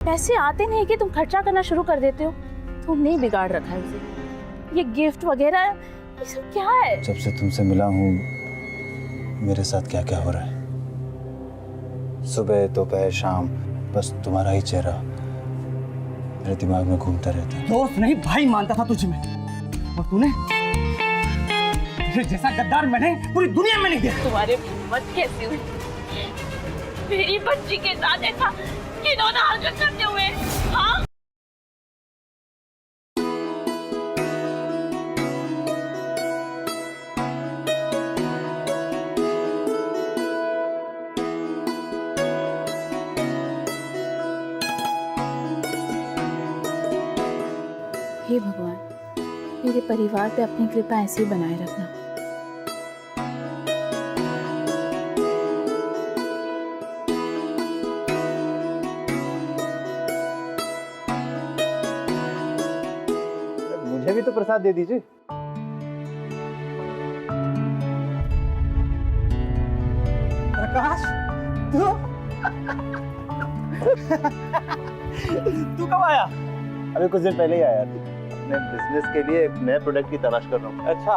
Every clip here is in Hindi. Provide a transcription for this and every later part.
पैसे आते नहीं कि तुम खर्चा करना शुरू कर देते हो। तुमने ही बिगाड़ रखा है उसे। ये गिफ्ट वगैरह ये सब क्या है? जब से तुमसे मिला हूँ मेरे साथ क्या क्या हो रहा है। सुबह दोपहर शाम बस तुम्हारा ही चेहरा मेरे दिमाग में घूमता रहता है। दोस्त नहीं भाई मानता था तुझे मैं, और तूने जैसा गद्दार मैंने पूरी दुनिया में नहीं देखा। तुम्हारे हिम्मत कैसे हुई मेरी बच्ची के साथ ऐसा घिनौना हरकत करते हुए? हाँ? हे भगवान, मेरे परिवार पे अपनी कृपा ऐसे ही बनाए रखना। मुझे भी तो प्रसाद दे दीजिए। प्रकाश, तू कब आया? अभी कुछ दिन पहले ही आया थी। अपने बिजनेस के लिए एक नए प्रोडक्ट की तलाश कर रहा हूँ। अच्छा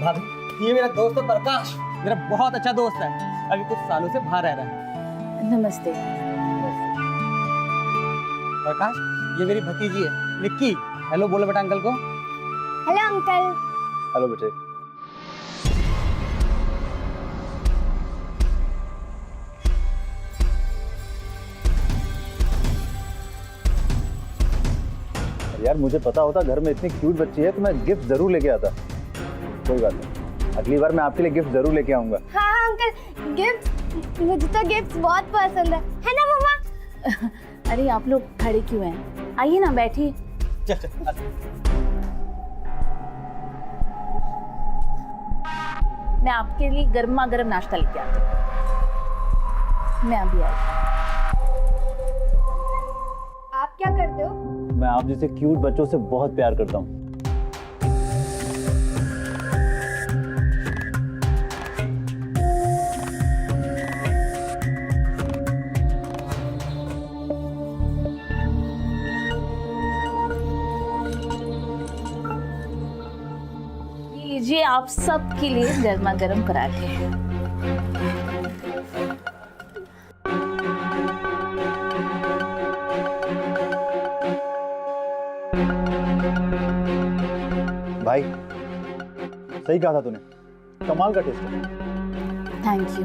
भाभी, ये मेरा दोस्त है प्रकाश, मेरा बहुत अच्छा दोस्त है। अभी कुछ सालों से बाहर रह रहा है। नमस्ते। प्रकाश, ये मेरी भतीजी है निक्की। हेलो बोलो बेटा अंकल को। Hello uncle. हेलो बेटे। यार मुझे पता होता घर में इतनी क्यूट बच्ची है तो मैं गिफ्ट जरूर लेके आता। कोई बात नहीं, अगली बार मैं आपके लिए गिफ्ट जरूर लेके आऊंगा। हाँ अंकल, गिफ्ट, मुझे तो गिफ्ट बहुत पसंद है ना मम्मा? अरे आप लोग खड़े क्यों हैं? आइए ना, बैठिए। चल चल। मैं आपके लिए गर्मा गर्म नाश्ता लेके आती हूँ। मैं अभी आई। आप क्या करते हो? मैं आप जैसे क्यूट बच्चों से बहुत प्यार करता हूँ। लीजिए आप सबके लिए गर्मा गर्म पराठे। भाई सही कहा था तूने, कमाल का टेस्ट है। Thank you.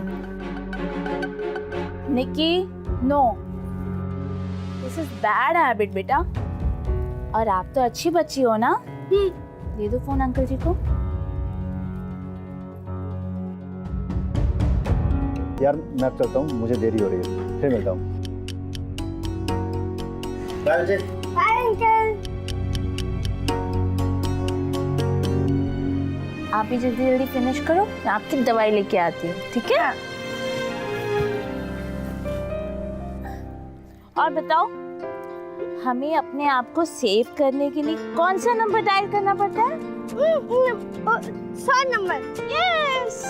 Nikki, no, this is bad habit बेटा। और आप तो अच्छी बच्ची हो ना? दे दो फोन अंकल जी को। यार मैं अब चलता हूँ, मुझे देरी हो रही है, फिर मिलता हूँ। बाय बेटे। Bye uncle. आप भी जल्दी जल्दी फिनिश करो, मैं आपकी दवाई लेके आती हूँ, ठीक है? और बताओ, हमें अपने आप को सेव करने के लिए कौन सा नंबर डायल करना पड़ता है? 100 नंबर। यस।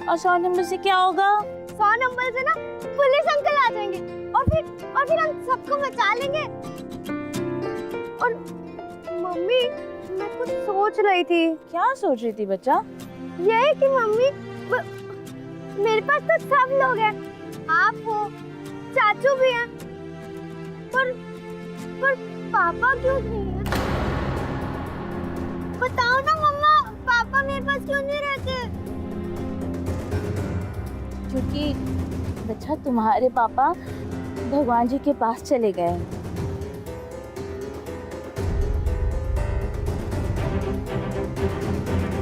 और 100 नंबर से क्या होगा? 100 नंबर से ना पुलिस अंकल आ जाएंगे और फिर हम सबको बचा लेंगे। और मम्मी, मैं कुछ सोच रही थी। क्या सोच रही थी बच्चा? ये कि मम्मी, मेरे पास तो सब लोग हैं, आप हो, चाचू भी हैं, पर पापा क्यों नहीं है? बताओ ना मम्मा, पापा मेरे पास क्यों नहीं रहते? क्योंकि बच्चा तुम्हारे पापा भगवान जी के पास चले गए हैं।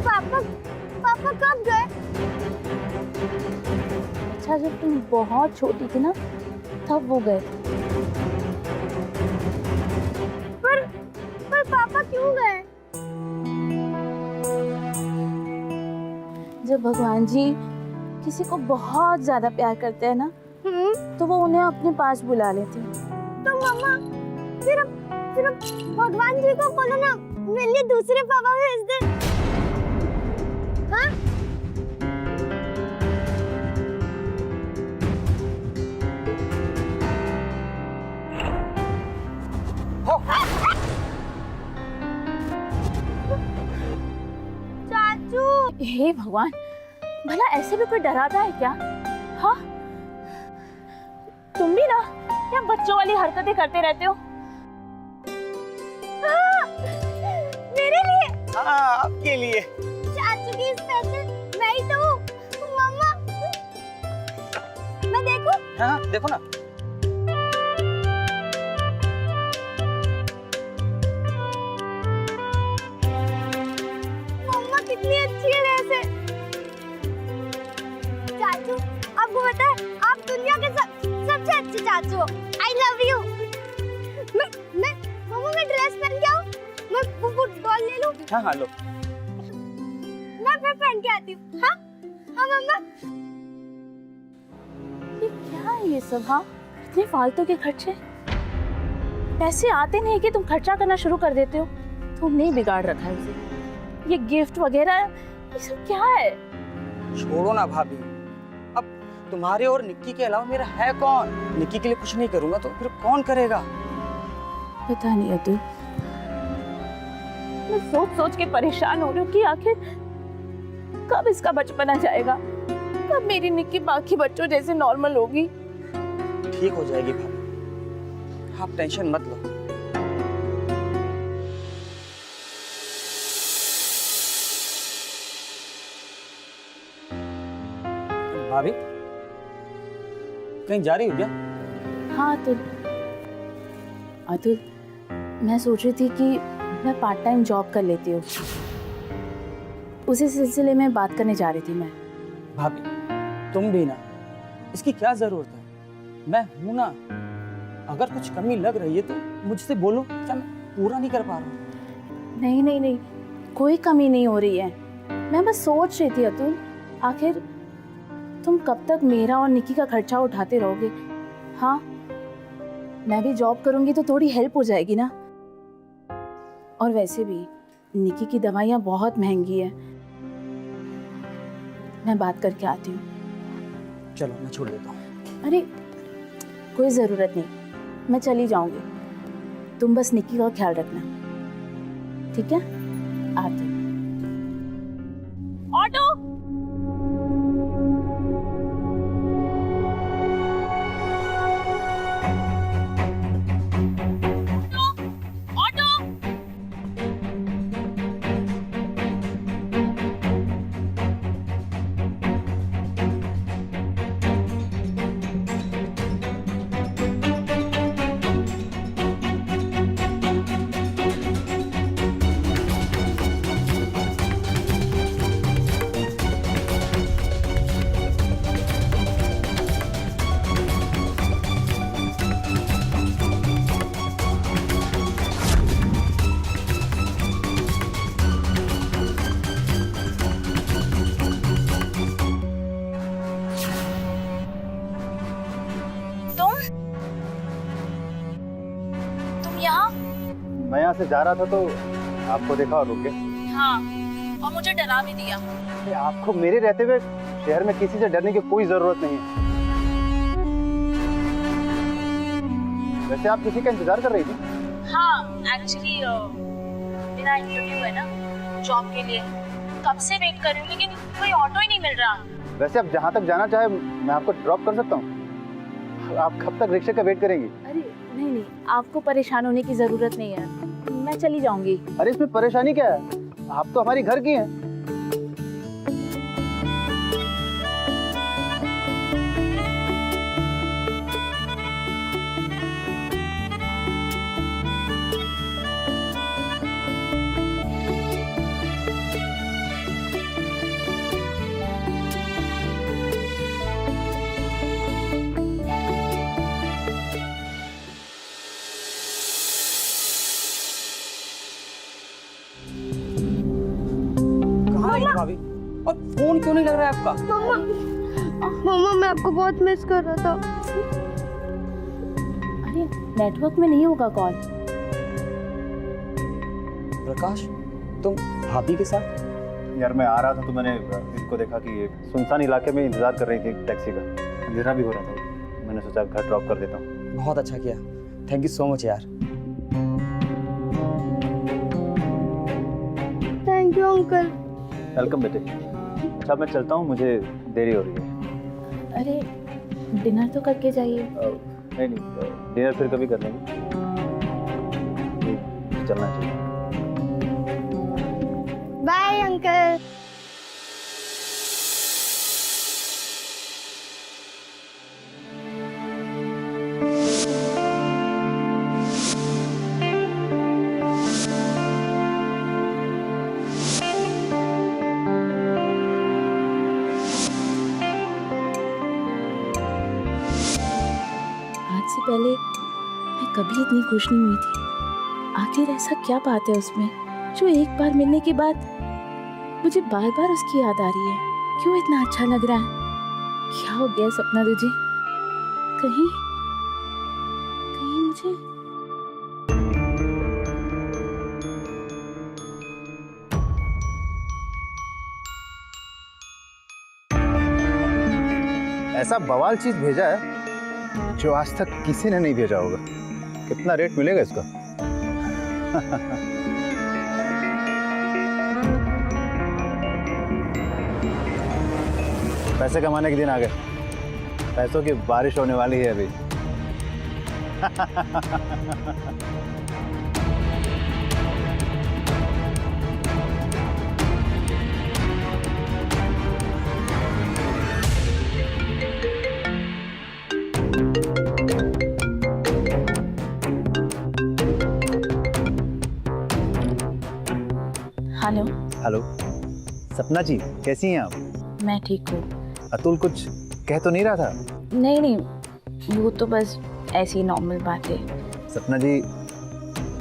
पापा कब गए? अच्छा, जब तुम बहुत छोटी थी ना, तब वो गए थे। पर पापा क्यों गए? जब भगवान जी किसी को बहुत ज्यादा प्यार करते हैं ना, तो वो उन्हें अपने पास बुला लेते हैं। तो मम्मा, फिर हम भगवान जी को बोलो ना, मेरे लिए दूसरे पापा भेज दे। हाँ? हे भगवान, भला ऐसे भी कोई डराता है क्या? हाँ, तुम भी ना क्या बच्चों वाली हरकतें करते रहते हो? मेरे लिए, हाँ आपके लिए। चाचू की स्पेशल मैं ही तो हूँ। मम्मा, मैं देखूं? हाँ देखो ना। मम्मा कितनी अच्छी है वैसे। चाचू, आपको पता है आप दुनिया के सबसे अच्छे चाचू हो। आई लव यू। मैं मम्मा मैं ड्रेस पहन के आऊं? मैं फुटबॉल ले लूं? हाँ हाँ लो। मैं पहन के आती हूँ। हाँ हाँ मम्मा। ये क्या है ये सब? हाँ, इतने फालतू के खर्चे। पैसे आते नहीं कि तुम खर्चा करना शुरू कर देते हो। तुमने ही बिगाड़ रखा है इसे। ये गिफ्ट वगैरह ये सब क्या है? छोड़ो ना भाभी, अब तुम्हारे और निक्की के अलावा मेरा है कौन? निक्की के लिए कुछ नहीं करूंगा तो फिर कौन करेगा? पता नहीं अतुल, मैं सोच सोच के परेशान हो रही हूँ कि आखिर कब इसका बचपना जाएगा, कब मेरी निक्की बाकी बच्चों जैसे नॉर्मल होगी। ठीक हो जाएगी भाभी, आप टेंशन मत लो। भाभी कहीं जा रही हो क्या? हाँ अतुल, अतुल मैं सोच रही थी कि मैं पार्ट टाइम जॉब कर लेती हूँ। उसी सिलसिले में बात करने जा रही थी मैं। भाभी तुम भी ना, इसकी क्या जरूरत है? मैं हूं ना, अगर कुछ कमी लग रही है तो मुझसे बोलो, क्या मैं पूरा नहीं कर पा रहा हूँ? नहीं नहीं नहीं, कोई कमी नहीं हो रही है। मैं बस सोच रही थी अतुल, आखिर तुम कब तक मेरा और निक्की का खर्चा उठाते रहोगे? हाँ, मैं भी जॉब करूंगी तो थोड़ी हेल्प हो जाएगी ना। और वैसे भी निक्की की दवाइयाँ बहुत महंगी है। मैं बात करके आती हूँ। चलो मैं छोड़ देता हूँ। अरे कोई ज़रूरत नहीं, मैं चली जाऊंगी। तुम बस निक्की का ख्याल रखना, ठीक है? आती हूँ। ऑटो! मैं यहाँ से जा रहा था तो आपको देखा और रुक गया। हाँ, और मुझे डरा भी दिया। आपको मेरे रहते हुए शहर में किसी से डरने की कोई जरूरत नहीं है। वैसे आप किसी का इंतजार कर रही थी? हाँ, एक्चुअली मेरा इंटरव्यू है ना जॉब के लिए, कब से वेट कर रही हूँ लेकिन कोई ऑटो ही नहीं मिल रहा। वैसे आप जहाँ तक जाना चाहे मैं आपको ड्रॉप कर सकता हूँ। आप कब तक रिक्शे का वेट करेंगी? अरे नहीं नहीं, आपको परेशान होने की जरूरत नहीं है, मैं चली जाऊंगी। अरे इसमें परेशानी क्या है? आप तो हमारी घर की हैं। भाभी, और फोन क्यों नहीं लग रहा है आपका? मम्मा मैं आपको बहुत मिस कर रहा था। अरे नेटवर्क में नहीं होगा कॉल। प्रकाश, तुम भाभी के साथ? यार मैं आ रहा था तो मैंने इनको देखा कि ये सुनसान इलाके में इंतजार कर रही थी टैक्सी का। अंधेरा भी हो रहा था, मैंने सोचा घर ड्रॉप कर देता हूँ। बहुत अच्छा किया, थैंक यू सो मच यार। Thank you uncle. वेलकम बेटे। अच्छा मैं चलता हूँ, मुझे देरी हो रही है। अरे डिनर तो करके जाइए। नहीं नहीं, डिनर फिर कभी कर लेंगे। मुझे चलना चाहिए। Bye uncle. आज से पहले मैं कभी इतनी खुश नहीं हुई थी। आखिर ऐसा क्या बात है उसमें जो एक बार मिलने के बाद मुझे बार बार उसकी याद आ रही है? क्यों इतना अच्छा लग रहा है? क्या हो गया सपना तुझे? कहीं कहीं मुझे ऐसा बवाल चीज भेजा है जो आज तक किसी ने नहीं भेजा होगा। कितना रेट मिलेगा इसका? पैसे कमाने के दिन आ गए। पैसों की बारिश होने वाली है अभी। हेलो। हेलो सपना जी, कैसी हैं आप? मैं ठीक हूँ। अतुल कुछ कह तो नहीं रहा था? नहीं नहीं, वो तो बस ऐसी नॉर्मल बात है। सपना जी,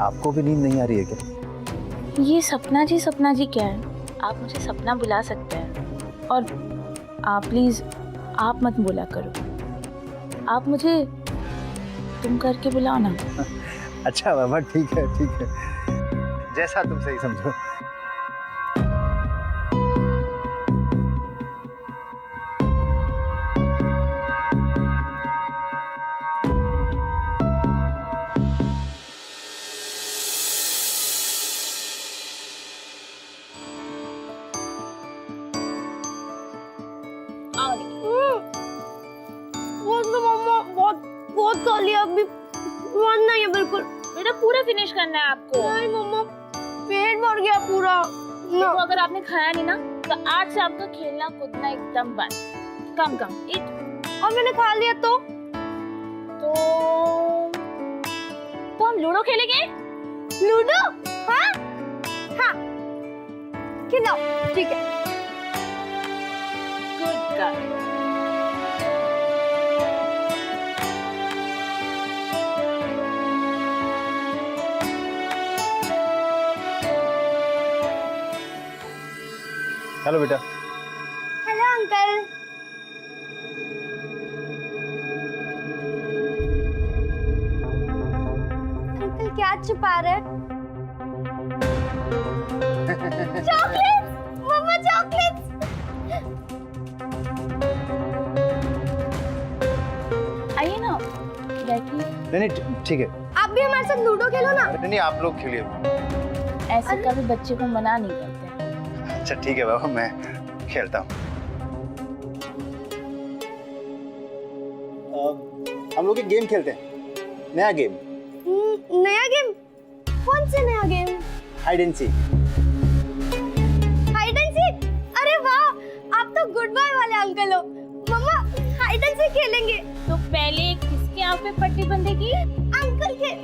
आपको भी नींद नहीं आ रही है क्या? ये सपना जी क्या है? आप मुझे सपना बुला सकते हैं। और आप प्लीज़ आप मत बोला करो। आप मुझे तुम करके बुलाओ ना। अच्छा बाबा, ठीक है ठीक है, जैसा तुम सही समझो। वो तो मम्मा बहुत खा लिया, अभी मन नहीं है बिल्कुल। बेटा पूरा फिनिश करना है आपको। नहीं मम्मा, पेट भर गया पूरा। देखो, अगर आपने खाया नहीं ना तो आज से आपका खेलना कूदना एकदम बंद। कम इट। और मैंने खा लिया तो हम लूडो खेलेंगे। लूडो? हाँ हाँ, खिलाओ। ठीक है। Good girl. हेलो बेटा। Hello uncle. अंकल क्या छुपा रहे? चॉकलेट्स, मम्मा चॉकलेट्स। आइए ना, बैठिए। नहीं नहीं ठीक है। आप भी हमारे साथ लूडो खेलो ना। अरे नहीं, आप लोग खेलिए। ऐसे कभी बच्चे को मना नहीं करते। अच्छा ठीक है बाबा, मैं खेलता हूँ। हम लोग एक गेम खेलते हैं, नया गेम। नया गेम? कौन सा नया game? Hide and seek. Hide and seek? अरे वाह, आप तो गुड बॉय वाले अंकल हो। मम्मा हाइड एंड सीक खेलेंगे। तो पहले किसके आँख पे पट्टी बंधेगी? अंकल के।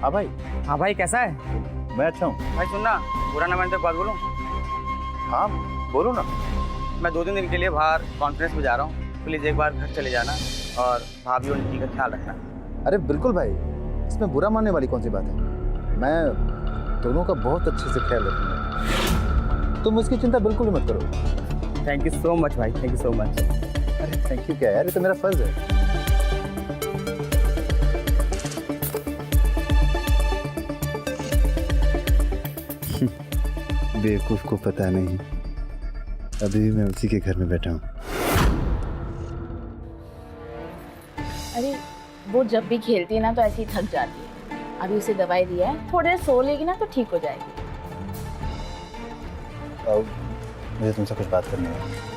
हाँ भाई। हाँ भाई, कैसा है? मैं अच्छा हूँ। भाई सुनना, बुरा ना मानते बात बोलूं? हाँ बोलो ना। मैं 2-3 दिन के लिए बाहर कॉन्फ्रेंस में जा रहा हूँ, प्लीज़ एक बार घर चले जाना और भाभी और निकी का ख्याल रखना। अरे बिल्कुल भाई, इसमें बुरा मानने वाली कौन सी बात है। मैं दोनों का बहुत अच्छे से ख्याल रखूंगा, तुम उसकी चिंता बिल्कुल ही मत करो। थैंक यू सो मच भाई, थैंक यू सो मच। अरे थैंक यू क्या यार, ये तो मेरा फर्ज है। बेवकूफ को पता नहीं, अभी भी मैं उसी के घर में बैठा हूँ। अरे वो जब भी खेलती है ना तो ऐसे ही थक जाती है। अभी उसे दवाई दिया है, थोड़ी देर सो लेगी ना तो ठीक हो जाएगी। और मुझे तुमसे कुछ बात करनी है।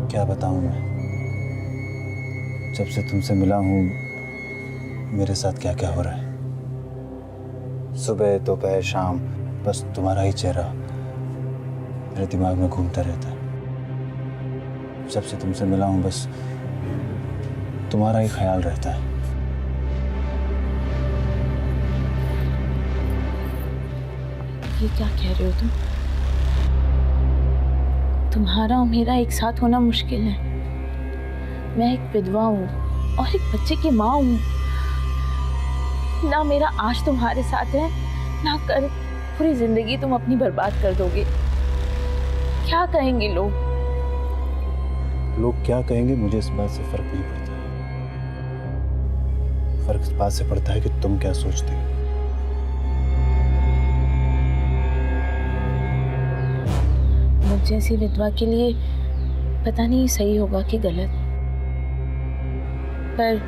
क्या बताऊं मैं, जब से तुमसे मिला हूं मेरे साथ क्या क्या हो रहा है। सुबह दोपहर शाम बस तुम्हारा ही चेहरा मेरे दिमाग में घूमता रहता है। जब से तुमसे मिला हूं बस तुम्हारा ही ख्याल रहता है। ये क्या कह रहे हो तुम? तुम्हारा और मेरा एक साथ होना मुश्किल है। मैं एक विधवा हूँ और एक बच्चे की माँ हूँ। ना मेरा आज तुम्हारे साथ है, ना कल पूरी जिंदगी तुम अपनी बर्बाद कर दोगे। क्या कहेंगे लोग? लोग क्या कहेंगे मुझे इस बात से फर्क नहीं पड़ता। फर्क इस बात से पड़ता है कि तुम क्या सोचते हो। मुझ जैसी विधवा के लिए पता नहीं सही होगा कि गलत, पर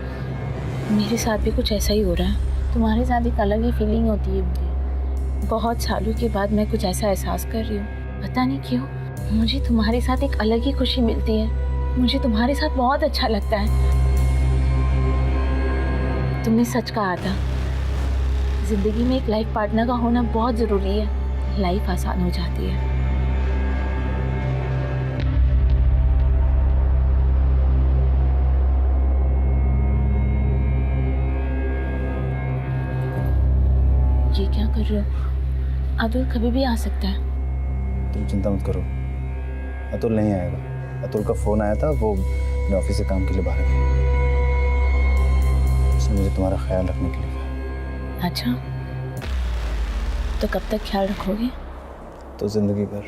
मेरे साथ भी कुछ ऐसा ही हो रहा है। तुम्हारे साथ एक अलग ही फीलिंग होती है मुझे। बहुत सालों के बाद मैं कुछ ऐसा एहसास कर रही हूँ, पता नहीं क्यों मुझे तुम्हारे साथ एक अलग ही खुशी मिलती है। मुझे तुम्हारे साथ बहुत अच्छा लगता है। तुमने सच कहा था, जिंदगी में एक लाइफ पार्टनर का होना बहुत ज़रूरी है। लाइफ आसान हो जाती है। ये क्या कर रहे हो? अतुल कभी भी आ सकता है। तुम चिंता मत करो, अतुल नहीं आएगा। अतुल का फोन आया था, वो अपने ऑफिस से काम के लिए बाहर गया। उसने मुझे तुम्हारा ख्याल रखने के लिए कहा। अच्छा, तो कब तक ख्याल रखोगे? तो जिंदगी भर।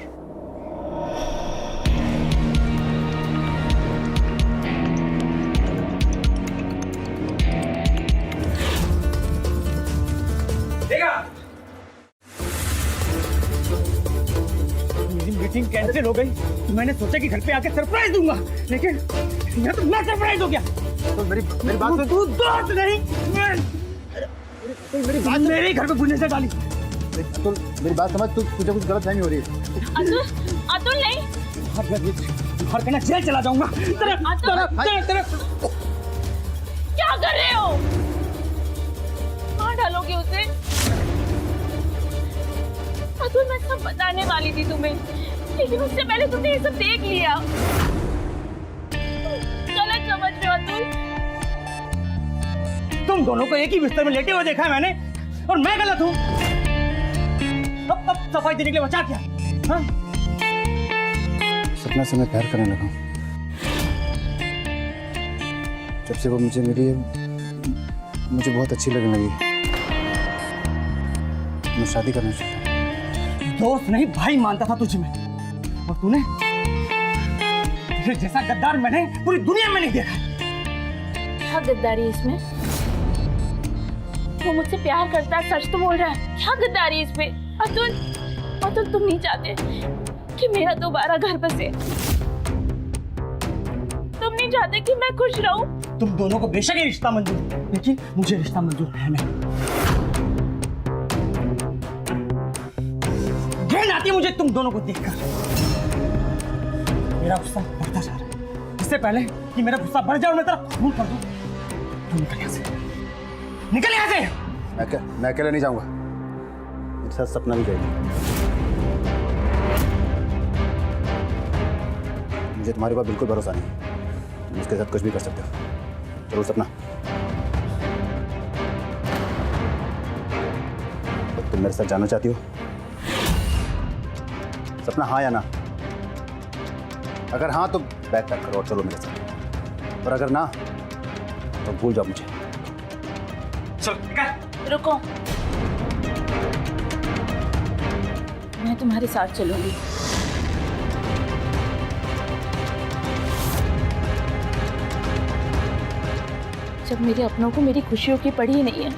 मेरी मीटिंग कैंसिल हो गई तो मैंने सोचा कि घर पे आके सरप्राइज दूंगा, लेकिन यहाँ तो मैं सरप्राइज हो गया। तो मेरी बात सुन। तू दोस्त नहीं, मेरे घर पे घुसने से डाली। अतुल मेरी बात समझ, तुझे कुछ गलत फहमी हो रही है। अतुल, अतुल नहीं। हर कहना जेल चला जाऊंगा। क्या कर रहे हो? मार डालोगे उसे? अतुल मैं सब बताने वाली थी तुम्हें, लेकिन उससे पहले तुमने ये सब देख लिया। गलत समझ रहे हो अतुल। तुम दोनों को एक ही बिस्तर में लेटे हुए देखा है मैंने, और मैं गलत हूँ। अब सफाई देने के लिए बचा क्या? हाँ? सपना से मैं प्यार करने लगा हूं। जब से वो मुझे मिली है मुझे बहुत अच्छी लगने लगी। मैं शादी करना चाहता हूँ। दोस्त नहीं भाई मानता था तुझे मैं, और तूने तेरे जैसा गद्दार मैंने पूरी दुनिया में नहीं देखा। क्या गद्दारी है इसमें? वो मुझसे प्यार करता है, सच तो बोल रहा है। क्या गद्दारी है इसमें? अतुल, अतुल तुम नहीं चाहते कि मेरा दोबारा घर बसे? तुम नहीं चाहते कि मैं खुश रहूं? तुम दोनों को बेशक ये रिश्ता मंजूर, लेकिन मुझे रिश्ता मंजूर है नहीं। घृणा आती है मुझे तुम दोनों को देखकर। मेरा गुस्सा बढ़ता जा रहा है। इससे पहले कि मेरा गुस्सा बढ़ जाए और मैं तेरा खून कर दूं, तुम निकल यहाँ से, निकल यहाँ से। मैं अकेले नहीं जाऊंगा, मेरे साथ सपना भी जाएगी। मुझे तुम्हारे ऊपर बिल्कुल भरोसा नहीं। तुम उसके साथ कुछ भी कर सकते हो। जरूर सपना, तो तुम मेरे साथ जाना चाहती हो? सपना, हाँ या ना? अगर हाँ तो बैग पैक करो और चलो मेरे साथ, और अगर ना तो भूल जाओ मुझे। रुको, मैं तुम्हारे साथ चलूंगी। जब मेरे अपनों को मेरी खुशियों की पड़ी ही नहीं है,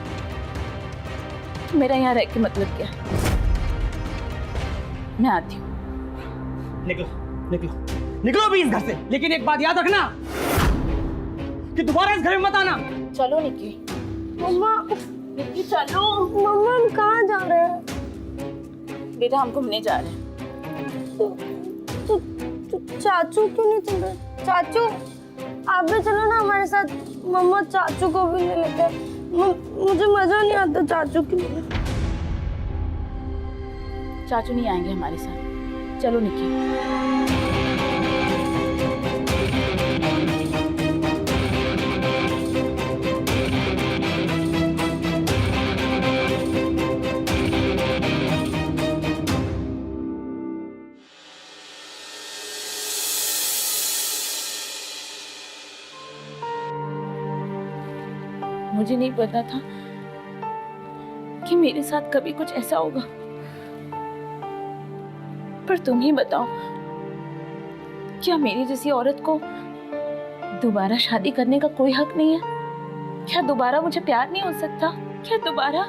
तो मेरा यहाँ रह के मतलब क्या? मैं आती हूँ। निकलो निकलो निकलो भी इस घर से, लेकिन एक बात याद रखना कि दोबारा इस घर में मत आना। चलो निकी। मम्मा, निकी चलो। मम्मा हम कहाँ जा रहे हैं? बेटा हम घूमने जा रहे हैं। तो चाचू क्यों नहीं चल रहे? चाचू आप भी चलो ना हमारे साथ। मम्मा चाचू को भी ले लेते हैं। मुझे मजा नहीं आता चाचू के लिए। चाचू नहीं आएंगे हमारे साथ, चलो निकी। मुझे नहीं पता था कि मेरे साथ कभी कुछ ऐसा होगा, पर तुम ही बताओ, क्या मेरी जैसी औरत को दोबारा शादी करने का कोई हक नहीं है? क्या दोबारा मुझे प्यार नहीं हो सकता? क्या दोबारा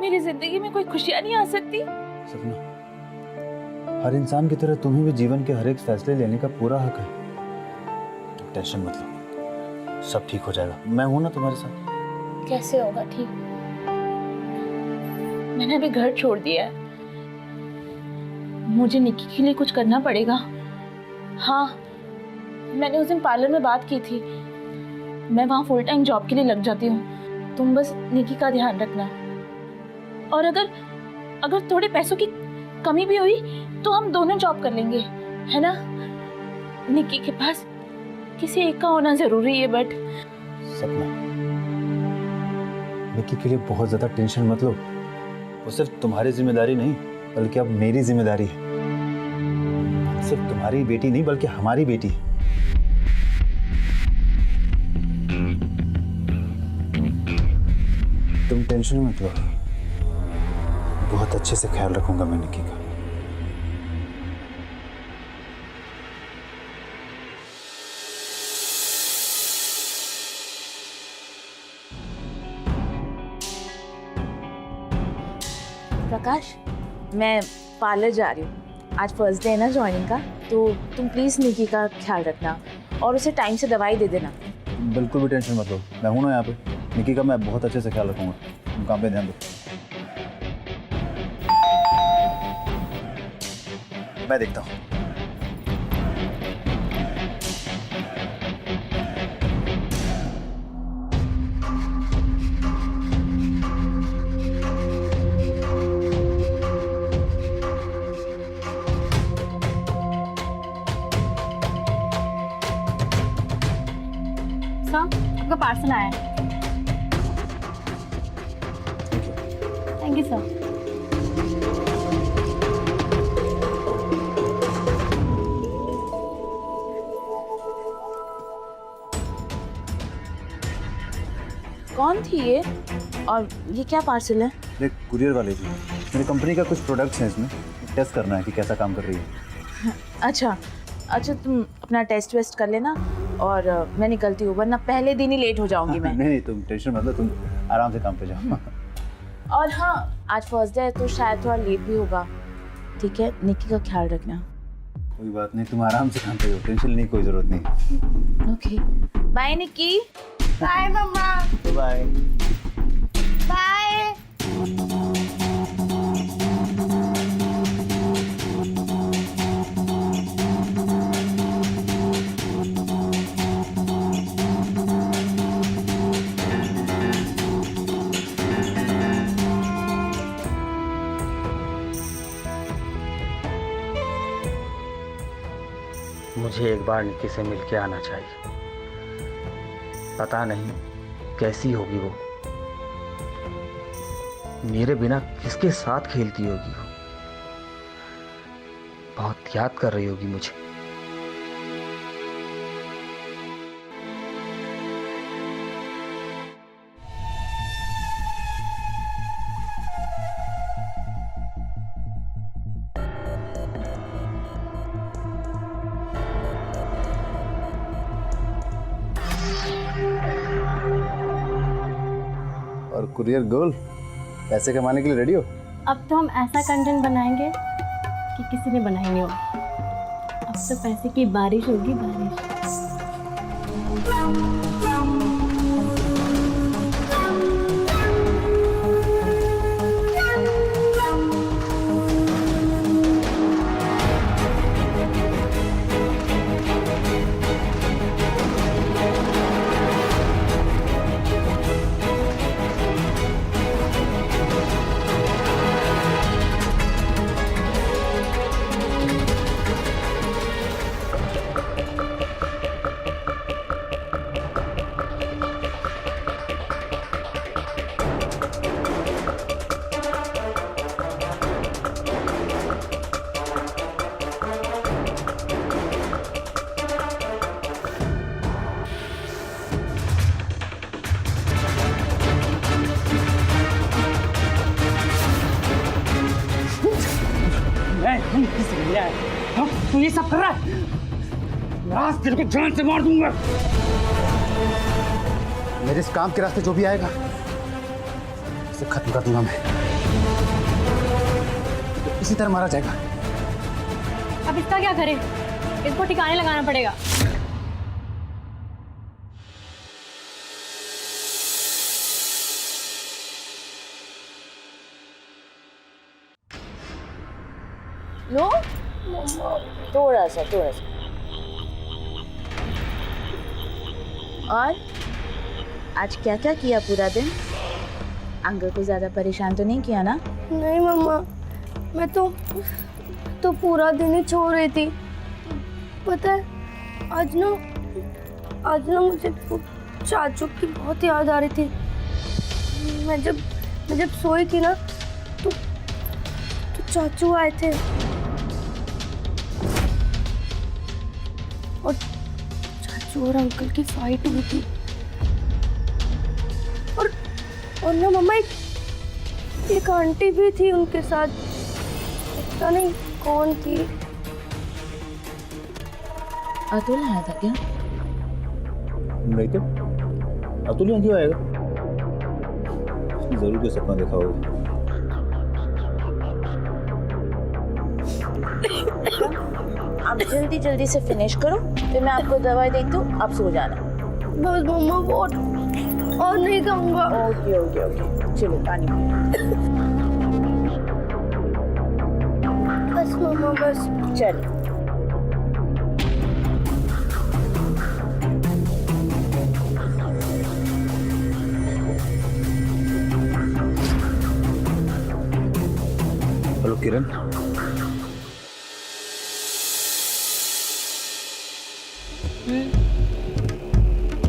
मेरी जिंदगी में कोई खुशियां नहीं आ सकती? सपना, हर इंसान की तरह तुम्हें भी जीवन के हर एक फैसले लेने का पूरा हक है। तुम टेंशन मत लो, सब ठीक हो जाएगा। मैं हूं ना तुम्हारे साथ। कैसे होगा ठीक? मैंने अभी घर छोड़ दिया है, मुझे निकी के लिए कुछ करना पड़ेगा। हाँ, मैंने उस दिन पार्लर में बात की थी, मैं वहाँ फुल टाइम जॉब के लिए लग जाती हूँ। तुम बस निकी का ध्यान रखना, और अगर थोड़े पैसों की कमी भी हुई तो हम दोनों जॉब कर लेंगे, है ना? निकी के पास किसी एक का होना जरूरी है। बट सपना, निकी के लिए बहुत ज्यादा टेंशन मत लो। वो सिर्फ तुम्हारी जिम्मेदारी नहीं, बल्कि अब मेरी जिम्मेदारी है। सिर्फ तुम्हारी बेटी नहीं, बल्कि हमारी बेटी है। तुम टेंशन मत लो, बहुत अच्छे से ख्याल रखूंगा मैं निकी का। प्रकाश, मैं पार्लर जा रही हूँ, आज फर्स्ट डे है ना ज्वाइनिंग का, तो तुम प्लीज़ निकी का ख्याल रखना और उसे टाइम से दवाई दे देना। बिल्कुल भी टेंशन मत लो, मैं हूं ना यहाँ पे। निकी का मैं बहुत अच्छे से ख्याल रखूंगा, तुम काम पे ध्यान दो। मैं देखता हूँ। आपका पार्सल आया है। Thank you sir. कौन थी ये, और ये क्या पार्सल है? देख, कुरियर वाले जी, मेरी कंपनी का कुछ प्रोडक्ट्स हैं, इसमें टेस्ट करना है कि कैसा काम कर रही है। अच्छा, तुम अपना टेस्ट वेस्ट कर लेना और मैं निकलती हूँ, वरना पहले दिन ही लेट हो जाऊंगी मैं। नहीं, तुम टेंशन मत लो, तुम आराम से काम पे जाओ। और हाँ, आज फर्स्ट डे है तो शायद थोड़ा लेट भी होगा, ठीक है? निकी का ख्याल रखना। कोई बात नहीं, तुम आराम से काम पे जाओ, टेंशन लेने की कोई जरूरत नहीं। Okay, bye Nikki. बाय मम्मा। Bye bye. मुझे एक बार निक्की से मिलके आना चाहिए। पता नहीं कैसी होगी वो, मेरे बिना किसके साथ खेलती होगी वो, बहुत याद कर रही होगी मुझे। और कुरियर गर्ल पैसे कमाने के लिए रेडी हो? अब तो हम ऐसा कंटेंट बनाएंगे कि किसी ने बनाई नहीं होगी। अब तो पैसे की बारिश होगी, बारिश। तू ये सब कर रहा है? आज तेरे को जान से मार दूंगा। मेरे इस काम के रास्ते जो भी आएगा उसे खत्म कर दूंगा मैं। तो इसी तरह मारा जाएगा। अब इसका क्या करें? इसको ठिकाने लगाना पड़ेगा। लो थोड़ा सा। और आज क्या क्या किया पूरा दिन? अंकल को ज्यादा परेशान तो नहीं किया ना? नहीं मम्मा, मैं तो पूरा दिन ही सो रही थी। पता है आज ना मुझे वो चाचू की बहुत याद आ रही थी। मैं जब सोई थी ना तो चाचू आए थे और चाचू और अंकल की फाइट हुई थी। और ना मम्मा एक आंटी भी थी उनके साथ, पता नहीं कौन थी। अतुल आया था क्या? नहीं तो अतुल यहाँ क्यों आएगा? जरूर कोई सपना देखा होगा। आप जल्दी जल्दी से फिनिश करो, फिर मैं आपको दवाई देती हूँ, आप सो जाना। बस मम्मा बहुत और नहीं खाऊंगा। ओके ओके ओके, चलो पानी पियो। बस मम्मा बस। चलो हेलो किरण।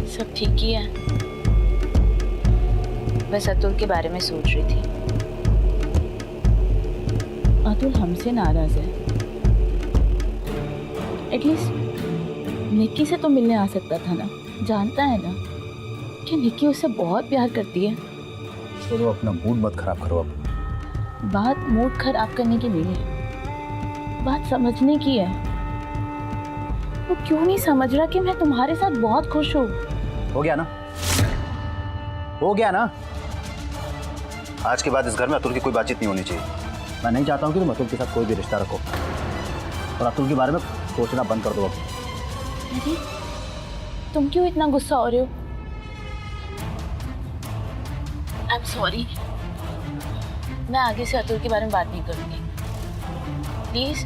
सब ठीक ही है, बस अतुल के बारे में सोच रही थी। अतुल हमसे नाराज है। एटलीस्ट निक्की से तो मिलने आ सकता था ना। जानता है ना कि निक्की उससे बहुत प्यार करती है। चलो अपना मूड मत खराब करो अब। बात मूड खराब करने की नहीं है, बात समझने की है। वो क्यों नहीं समझ रहा कि मैं तुम्हारे साथ बहुत खुश हूँ? हो गया ना, हो गया ना। आज के बाद इस घर में अतुल की कोई बातचीत नहीं होनी चाहिए। मैं नहीं चाहता हूँ कि तुम अतुल के साथ कोई भी रिश्ता रखो, और अतुल के बारे में सोचना बंद कर दो अब। अरे तुम क्यों इतना गुस्सा हो रहे हो? आई एम सॉरी, मैं आगे से अतुल के बारे में बात नहीं करूंगी, प्लीज।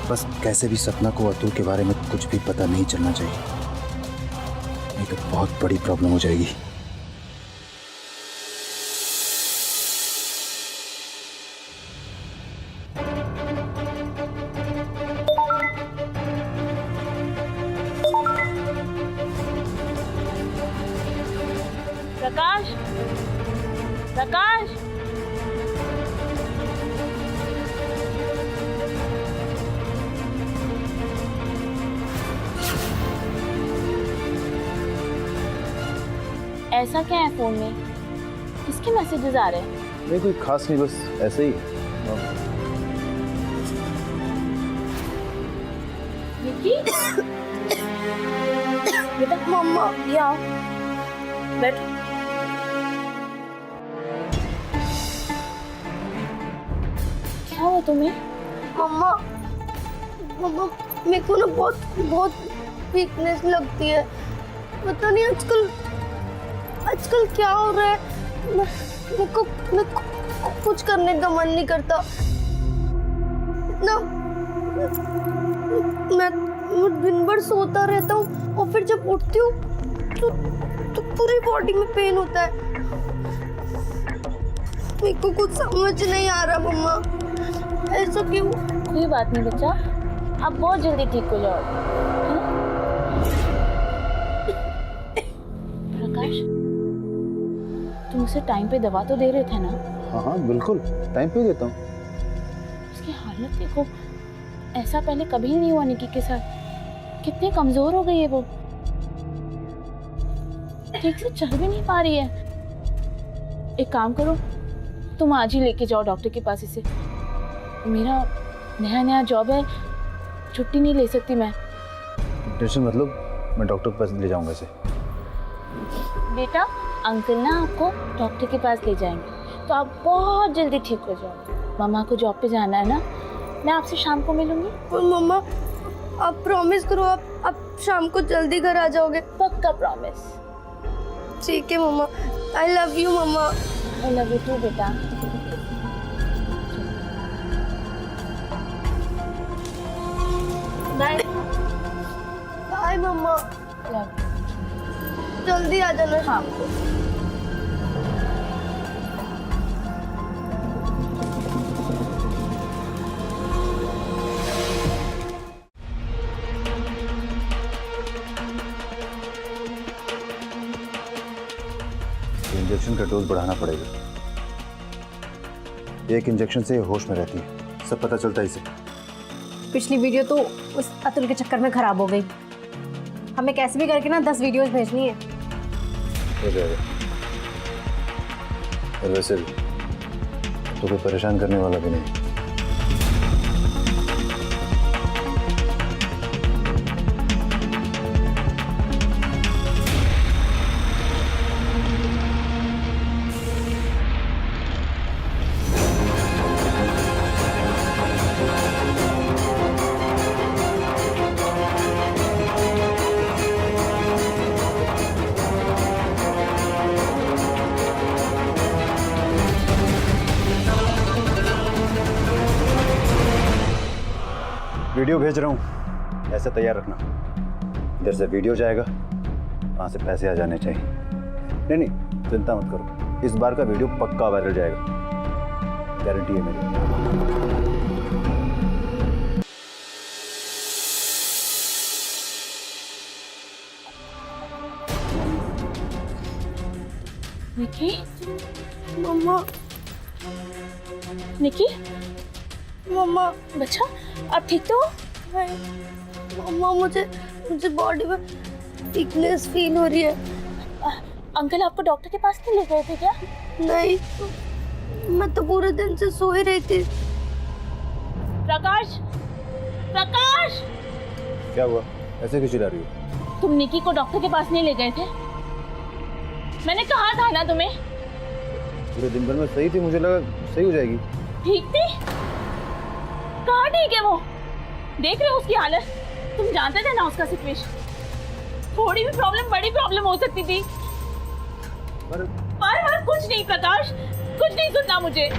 बस कैसे भी सपना को अतुल के बारे में कुछ भी पता नहीं चलना चाहिए। नहीं तो बहुत बड़ी प्रॉब्लम हो जाएगी। प्रकाश, प्रकाश, ऐसा क्या है फोन में? किसके मैसेजेस आ रहे हैं? नहीं कोई खास नहीं, बस ऐसे ही। निकी, बेटा मम्मा ये आओ, बैठ। क्या हुआ तुम्हें? मम्मा मम्मा मेरे को ना बहुत बहुत वीकनेस लगती है। पता नहीं आजकल क्या हो रहा है। मेरे को कुछ करने का मन नहीं करता। इतना मैं दिन भर सोता रहता हूँ और फिर जब उठती हूँ तो पूरी बॉडी में पेन होता है। मेरे को कुछ समझ नहीं आ रहा मम्मा, ऐसा क्यों? कोई बात नहीं बच्चा, आप बहुत जल्दी ठीक हो जाओगे, है ना? प्रकाश, तुम उसे टाइम पे दवा तो दे रहे थे ना? हाँ हाँ बिल्कुल, टाइम पे देता हूँ। उसकी हालत देखो, ऐसा पहले कभी नहीं हुआ निकी के साथ। कितनी कमजोर हो गई है वो, ठीक से चल भी नहीं पा रही है। एक काम करो, तुम आज ही लेके जाओ डॉक्टर के पास इसे। मेरा नया जॉब है, छुट्टी नहीं ले सकती मैं। टेंशन मतलब, मैं डॉक्टर के पास ले जाऊंगा इसे। बेटा, अंकल ना आपको डॉक्टर के पास ले जाएंगे तो आप बहुत जल्दी ठीक हो जाओ। मामा को जॉब पे जाना है ना, मैं आपसे शाम को मिलूंगी। और मम्मा आप प्रॉमिस करो, आप शाम को जल्दी घर आ जाओगे? पक्का प्रॉमिस। ठीक है मम्मा, आई लव यू मम्मा। आई लव यू टू बेटा। बाय बाय मम्मा, लव। जल्दी आ जाना शाम को। इंजेक्शन का डोज बढ़ाना पड़ेगा। एक इंजेक्शन से होश में रहती है, सब पता चलता है इसे। पिछली वीडियो तो उस अतुल के चक्कर में खराब हो गई। हमें कैसे भी करके ना 10 वीडियोस भेजनी है। हो जाएगा। और वैसे भी तो कोई परेशान करने वाला भी नहीं। वीडियो भेज रहा हूँ, ऐसे तैयार रखना। इधर से वीडियो जाएगा, वहाँ से पैसे आ जाने चाहिए। नहीं चिंता मत करो, इस बार का वीडियो पक्का वायरल जाएगा, गारंटी है मेरी। निकी, मम्मा निकी, मम्मा बच्चा आप ठीक तो हो? नहीं मम्मा, मुझे बॉडी में वीकनेस फील हो रही है। अंकल आपको डॉक्टर के पास नहीं ले गए थे क्या? नहीं, मैं तो पूरे दिन से सो ही रही थी। प्रकाश, प्रकाश, क्या हुआ, ऐसे क्यों चिल्ला रही हो? तुम निकी को डॉक्टर के पास नहीं ले गए थे? मैंने कहा था ना तुम्हें। पूरे दिन भर में सही थी, मुझे लगा सही हो जाएगी। ठीक थी? कहाँ ठीक है वो? देख रहे हो उसकी हालत? तुम जानते थे ना उसका सिचुएशन। थोड़ी भी प्रॉब्लम बड़ी प्रॉब्लम हो सकती थी। पर कुछ नहीं प्रकाश, कुछ नहीं सुनना मुझे।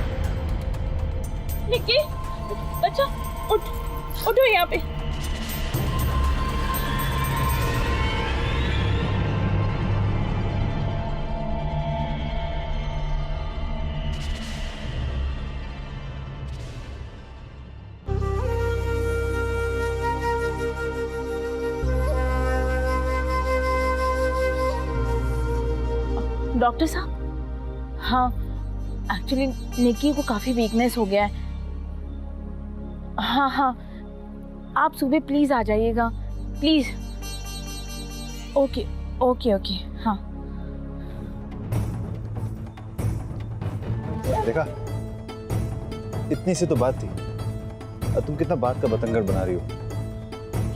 निकी, अच्छा उठो यहाँ पे। डॉक्टर साहब, हाँ एक्चुअली निकी को काफ़ी वीकनेस हो गया है। हाँ हाँ, आप सुबह प्लीज़ आ जाइएगा प्लीज़। ओके ओके ओके, हाँ। देखा, इतनी सी तो बात थी, अब तुम कितना बात का बतंगड़ बना रही हो।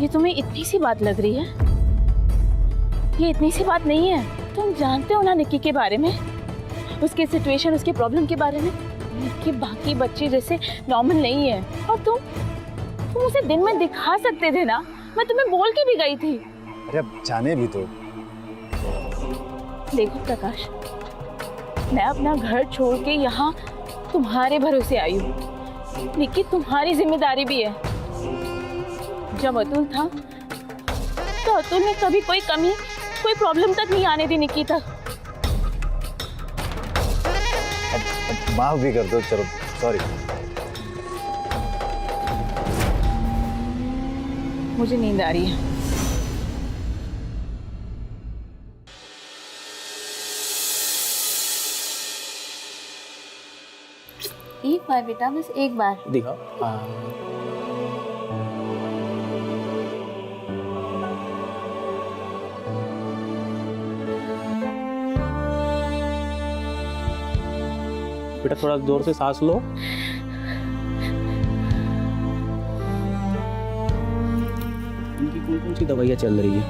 ये तुम्हें इतनी सी बात लग रही है? ये इतनी सी बात नहीं है। तुम जानते हो ना निक्की के बारे में, उसकी सिचुएशन, उसके प्रॉब्लम के बारे में। निक्की बाकी बच्चे जैसे नॉर्मल नहीं है। और तुम उसे दिन में दिखा सकते थे ना, मैं तुम्हें बोल के भी गई थी। अरे अब जाने भी तो। देखो प्रकाश, मैं अपना घर छोड़ के यहाँ तुम्हारे भरोसे आई हूँ। निक्की तुम्हारी जिम्मेदारी भी है। जब अतुल था तो अतुल ने कभी कोई कमी, कोई प्रॉब्लम तक नहीं आने दी निक्की तक। अब माफ भी कर दो, चलो सॉरी। मुझे नींद आ रही है। एक बार बेटा, बस एक बार। दिखाओ। बेटा थोड़ा जोर से सांस लो। इनकी कौन कौन सी दवाइयाँ चल रही है?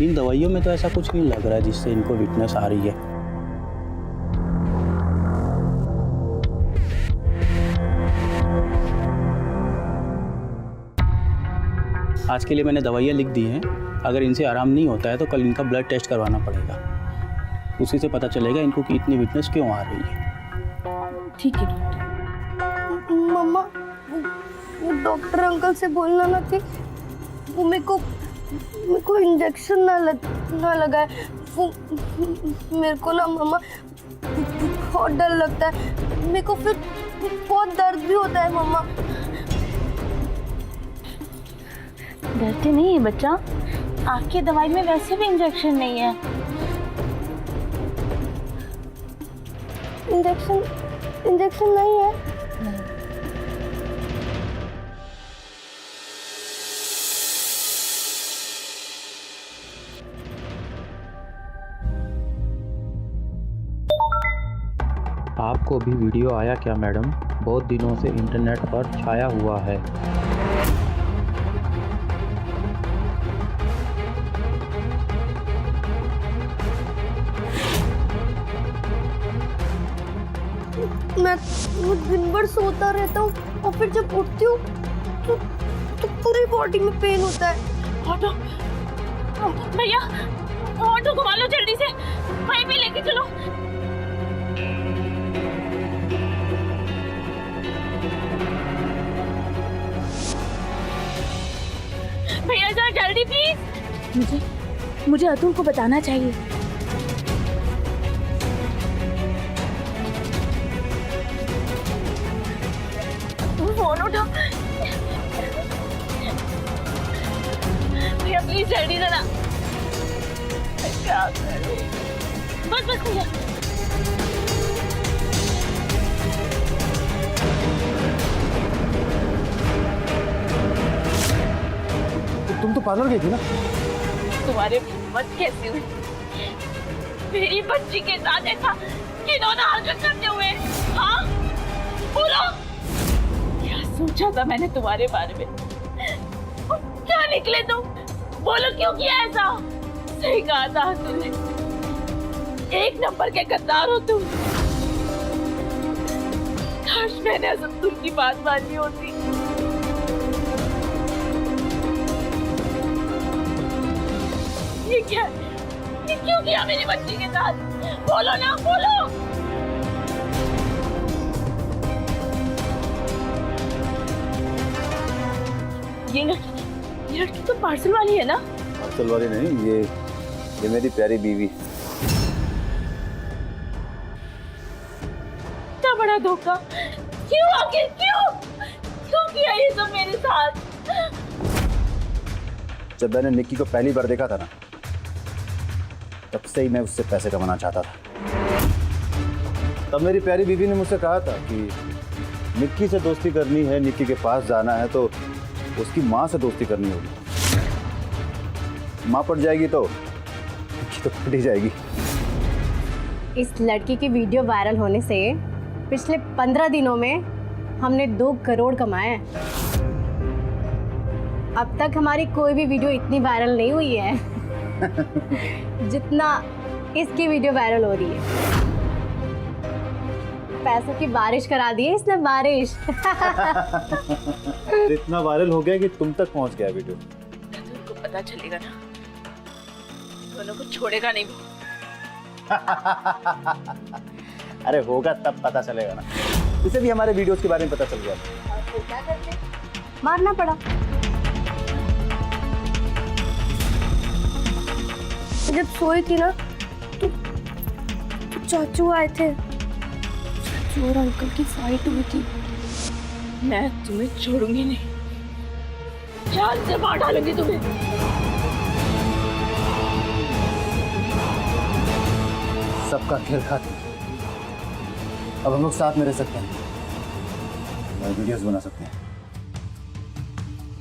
इन दवाइयों में तो ऐसा कुछ नहीं लग रहा है जिससे इनको वीकनेस आ रही है। आज के लिए मैंने दवाइयाँ लिख दी हैं। अगर इनसे आराम नहीं होता है तो कल इनका ब्लड टेस्ट करवाना पड़ेगा। उसी से पता चलेगा इनको कि इतनी वीकनेस क्यों आ रही है। ठीक है डॉक्टर। मम्मा, वो डॉक्टर अंकल से बोलना ना कि वो मेरे को इंजेक्शन ना लगाए। वो मेरे को ना मम्मा बहुत डर लगता है। मेरे को फिर बहुत दर्द भी होता है मम्मा। डरते नहीं है बच्चा, आपकी दवाई में वैसे भी इंजेक्शन नहीं है। इंजेक्शन नहीं है। आपको भी वीडियो आया क्या मैडम? बहुत दिनों से इंटरनेट पर छाया हुआ है। मैं दिन भर सोता रहता हूँ और फिर जब उठती हूँ तो पूरी बॉडी में पेन होता है। ऑटो भैया, ऑटो घुमा लो जल्दी से, वहीं पे लेके चलो। भैया जरा जल्दी प्लीज। मुझे अतुल को बताना चाहिए। फोन उठा भैया, प्लीज जल्दी जरा। क्या करूं? बस भैया। तुम तो पार्लर गई थी ना? तुम्हारे हिम्मत कैसे हुई मेरी बच्ची के साथ ऐसा घिनौना हरकत करते हुए? हाँ बोलो, क्या सोचा था मैंने तुम्हारे बारे में? क्या निकले तुम? बोलो क्यों किया ऐसा? सही कहा था तुमने, एक नंबर के गद्दार हो तुम। काश मैंने असदुल की बात मानी होती। ये क्या, ये क्यों किया मेरी बच्ची के साथ? बोलो ना, बोलो। ये लड़की तो पार्सल वाली है ना? पार्सल वाली नहीं, ये मेरी प्यारी बीवी। मेरा धोखा? क्यों आखिर क्यों क्यों किया ये सब मेरे साथ? जब मैंने निक्की को पहली बार देखा था ना, तब से ही मैं उससे पैसे कमाना चाहता था। तब मेरी प्यारी बीवी ने मुझसे कहा था कि निक्की से दोस्ती करनी है, निक्की के पास जाना है तो उसकी माँ से दोस्ती करनी होगी। माँ पट जाएगी तो निक्की तो पट ही जाएगी। इस लड़की की वीडियो वायरल होने से पिछले 15 दिनों में हमने 2 करोड़ कमाए हैं। अब तक हमारी कोई भी वीडियो इतनी वायरल नहीं हुई है जितना इसकी वीडियो वायरल हो रही है। पैसों की बारिश करा दी है इसने, बारिश। इतना वायरल हो गया कि तुम तक पहुंच गया वीडियो। तुमको पता चलेगा ना, दोनों को छोड़ेगा नहीं वो। अरे होगा तब पता चलेगा ना। उसे भी हमारे वीडियोस के बारे में पता चल गया। क्या करते? मारना पड़ा। जब सोई थी ना तो चाचू आए थे। चाचू और अंकल की फाइट हुई थी। मैं तुम्हें छोड़ूंगी नहीं, जान से मार डालूंगी तुम्हें। सबका खेल खाते। अब हम लोग साथ में रह सकते हैं और वीडियोस बना सकते हैं।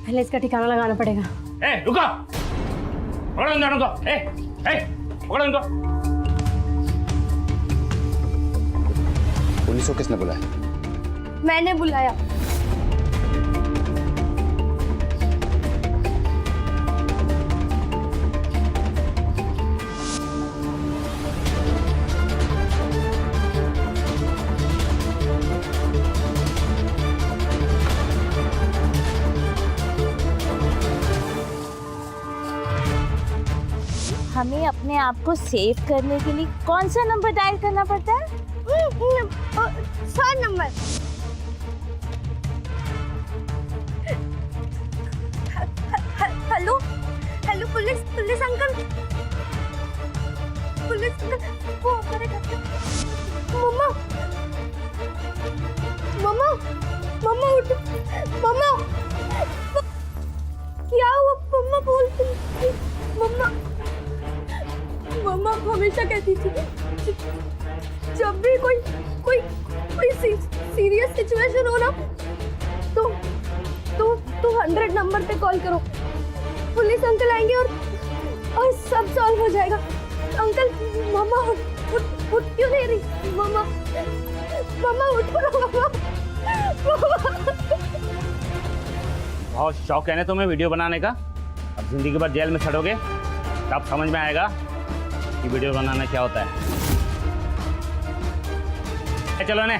पहले इसका ठिकाना लगाना पड़ेगा। ए, रुको! पकड़ो इन दोनों को! पकड़ो इनको! पुलिस को किसने बुलाया? मैंने बुलाया। हमें अपने आप को सेव करने के लिए कौन सा नंबर डायल करना पड़ता है? 7 number. Hello hello police uncle, police uncle वो हमारे घर पे। मम्मा मम्मा मम्मा उठ। मम्मा क्या हुआ? मम्मा बोलती। मम्मा मम्मा हमेशा कहती थी जब भी कोई सीरियस सिचुएशन हो ना तो 100 नंबर पे कॉल करो, पुलिस अंकल आएंगे और सब सॉल्व हो जाएगा। अंकल मम्मा उठ क्यों नहीं रही? मम्मा उठो ना मम्मा। बहुत शौक है ना तुम्हें वीडियो बनाने का। अब जिंदगी भर जेल में सड़ोगे तब समझ में आएगा कि वीडियो बनाना क्या होता है। चलो ने